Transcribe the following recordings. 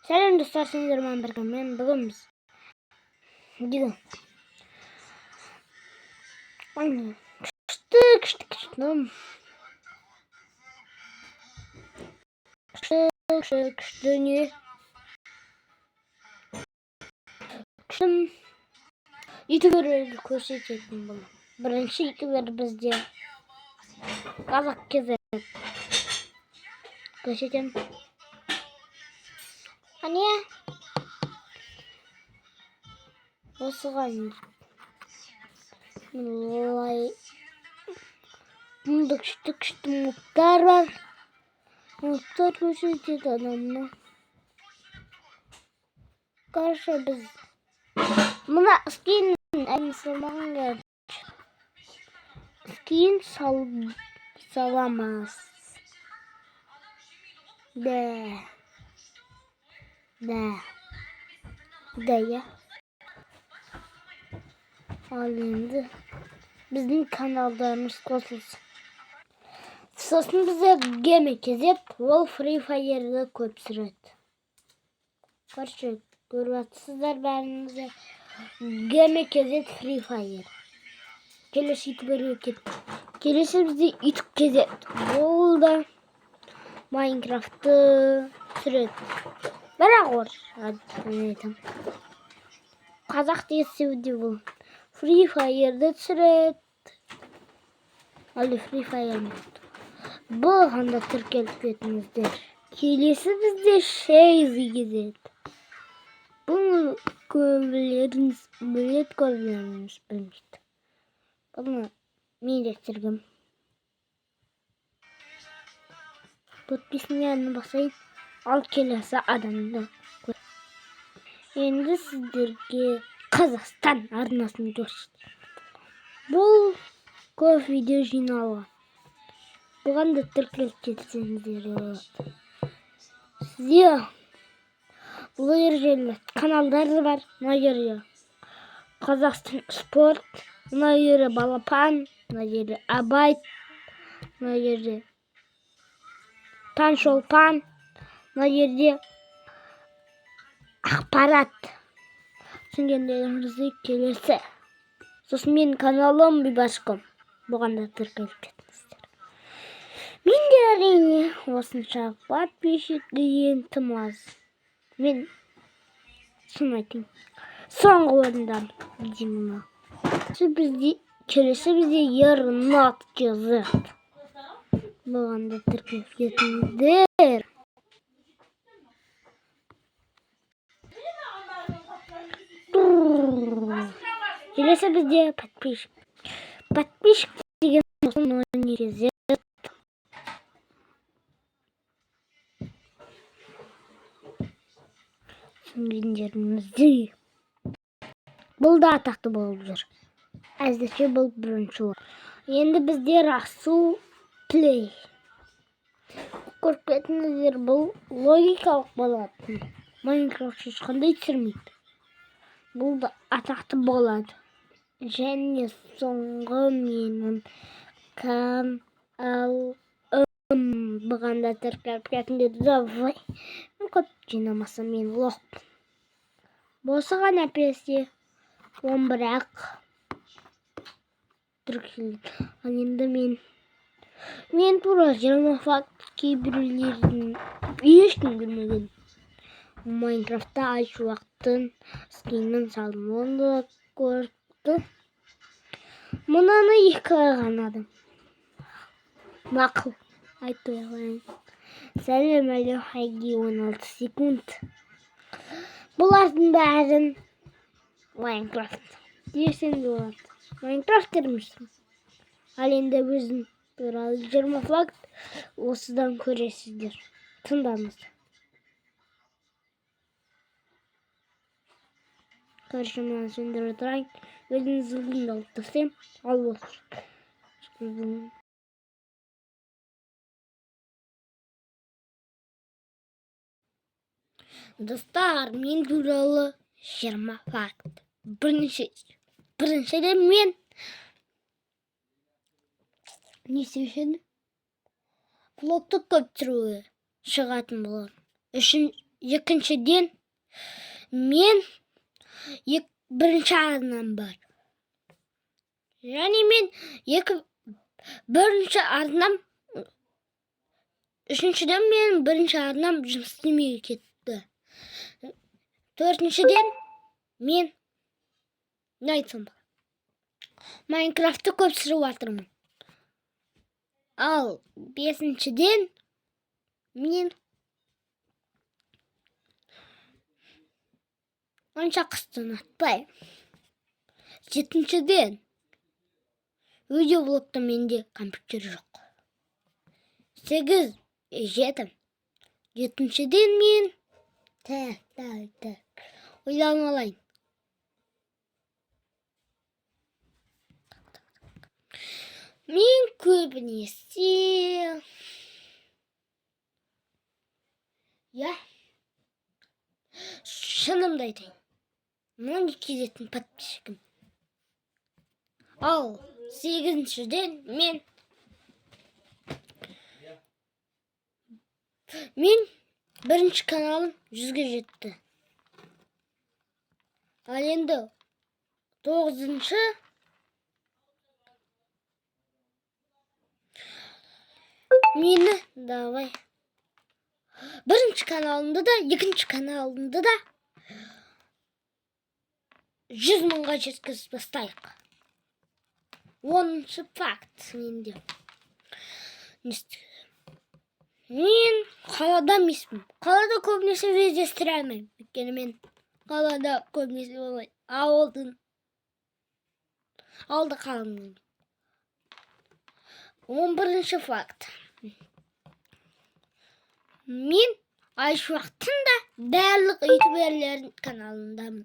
Selam dostlar, ben Berkan. Ben bugün biz gidelim. Anne, kıştım. Kıştım. YouTuber koşacaktım bunu. Birinci YouTuber bizde. Kazak keser. Koşacağım. Hani ya? Nasıl kalmış? Vallahi. Bunda kıştım muhtar var. Muhtar koşacak adamla. Karşı biz. Buna skin Müslüman geldi. Skin salamaz. De ya. Halinde bizim kanallarımız kosuz. Sosunu bize yemek yazıp Wall Free Fire'da koyup süret. Karşı görüyorsunuzlar benimize yemek yazıp Free Fire. Gelesi YouTuber'ı yok et. Gelesi bize YouTube yazıp Wall'da Minecraft'ı süret. Beraber. Hadi anlatalım. Kazak diye sevdi bu. Free Fire'da süret. Ali Free Fire mı? Bu anda Türkiye hükümetimizdir. Kilisi bizde gidiyor. Bunu millet görevlerimiz bilmişti. Bunu milletirgim. Tutbisinin yanına basayım. Al kelese adamda. Şimdi sizlerge Kazakistan arnasını göstereyim. Bu video jinalı. Bugan da Türkiye hükümetimizdir. Size bu yerler kanalları var. Ona göre Kazakistan Sport, ona göre Balapan, ona göre Abay, ona göre Tanşolpan, ona göre Akparat. Çünkü gelirse. Sos men kanalım bir başkam. Bu kadar Türkiye hükümetimizdir. Min derini osınca подписчик тымаз. Men şunu aytayım. Son oyundan bizimle. Kelesi bizi yarın atacağız. Bu anda Türkiye hükümetimizdir. Kelesi bizi подписчик деген соны oynayacağız. Günlerimizi. Bu da ataklı bulur. Əzdəki bu birinci olur. Endi bizdə Rasul Play. Korkutmazdır bu logikалық болады. Minecraft ешқандай түсірмейді. Бұл да атақты болады. Және соңғы менің каналым бұғанда тіркеліп давай. Көп жинамаса мен лох. Болсыған әпесі он бірақ тіркеліп. Енді мен тура 20 факт кейбіреулерін ешкім көрмеген. Майнкрафтта аш уақыттың скинін салдым. Оны көрді. Мұнаны 2 ғанадым. Мақыл. Айтты оғайын. Сәлем әлі хайги 16 секунд. Бұлардың бәрін Майнкрафт. Десен де болады. Майнкрафт термішсің. Ал енді өзін туралы 20 факт осыдан көресіздер. Тыңдаңыз. Karşımdan söndürü тұрайын. Өзінің зілгін алып тұрсам, ал болсын. Достар, мен туралы 20 факт. Біріншіден мен не істеуші влогты көп түсіруге шығатын боламын. екіншіден мен бірінші арнам бар. Және мен бірінші арнам, үшіншіден мен бірінші арнам жұмыс істемей кетті. Төртіншіден мен не айтсам ба? Майнкрафтты көп сүріп жатырмын. Ал бесіншіден мен онша қысты ұнатпаймын. Жетіншіден видеоблогта менде компьютер жоқ. 8, 7. Жетіншіден мен ойланып алайын. Мен көбінесе шынымды айтайын, мені кезетін подписчигім. Ал 8-шіден мен бірінші каналым 100-ге жетті. Ал енді 9-шы мені давай бірінші каналымды да, екінші каналымды да 100 мыңға жеткізіп бастайық. 10-шы факт менде. Мен қалада емеспін. Қалада көбінесе видео түсіре алмаймын. Өйткені мен қалада көбінесе болмайды. Ауылда қаламын. 11-ші факт. Мен Айшуақтың да барлық ютуберлердің каналындамын.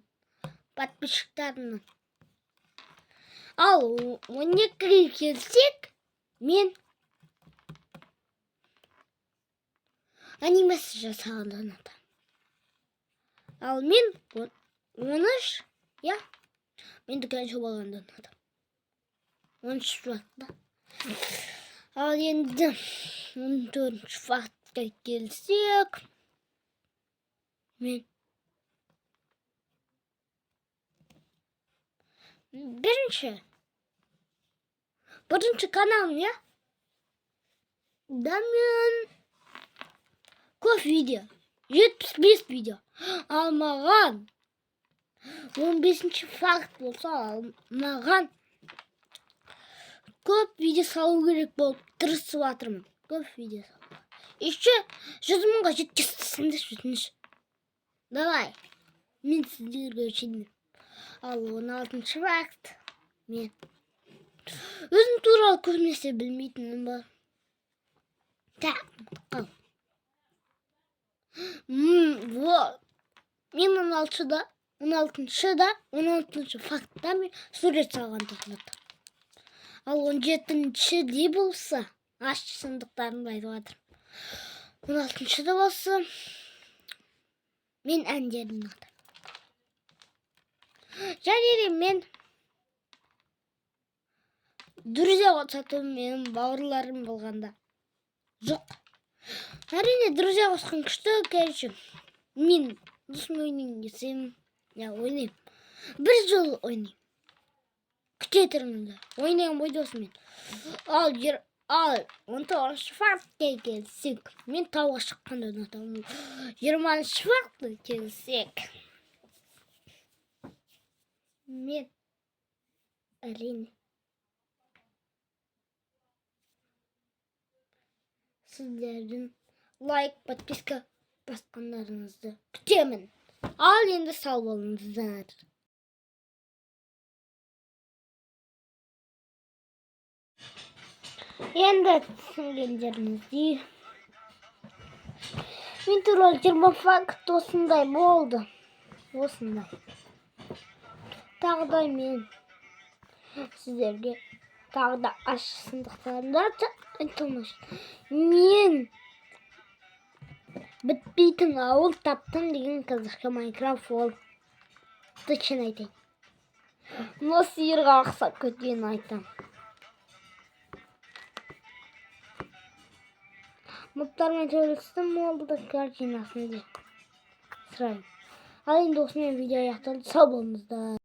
Подписчиктарымның. Ал 12-ге келсек, мен анимация жасағанды ұнатамын. Ал мен 13, мен дүкенші болғанды ұнатамын. 13 фактта. Ал енді 14 фактқа келсек, мен бірінші каналым, да мен көп видео, 75 видео. Ал маған 15-ші факт болса, маған көп видео салу керек болып тырысып жатырмын. Көп видео салу. Еще 100 мыңға жеткізсеңдер өтініш. Давай. Мен сіздерге өшеймін. Ал 16-шы факт. Мен өзім туралы көбінесе білмейтінім бар. Қал. Вот. Мен 16-шы фактта мен сурет салғанды ұнатамын. Ал 17-ші болса, ашты шындықтарымды айтып жатырмын. 16-шыда болса, мен әндерімді ұнатамын. Және де мен друзья қосатым менің бауырларым болғанда. Жоқ. Әрине, друзья қосқан күшті, короче. Мен досым ойнайын десем, ойнайым. Бір жыл ойнайым. Күте тұрыңыздар. Ойнайын бой досымен. Ал 19-шы фактқа келсек, мен тауға шыққанды ұнатамын. 20-шы фактқа келсек, мен әрине сіздердің лайк, подписка басқандарыңызды күтемін. Ал енді сау болыңыздар. Енді түсінгендеріңіздей, мен туралы 20 факт осындай болды. Осындай. Тағыда мен сіздерге тағыда ашық шындықтарымды айтылмаш. Мен бітпейтін ауыл таптым деген қазақша Майнкрафт ол. Точно айтайын. Но сиырға ақсап көткен айтам. Мұптармен сөйлестім, олды да картинасын де. Sırayım. Hadi dostum videoya yaxşı sağ olunuz da.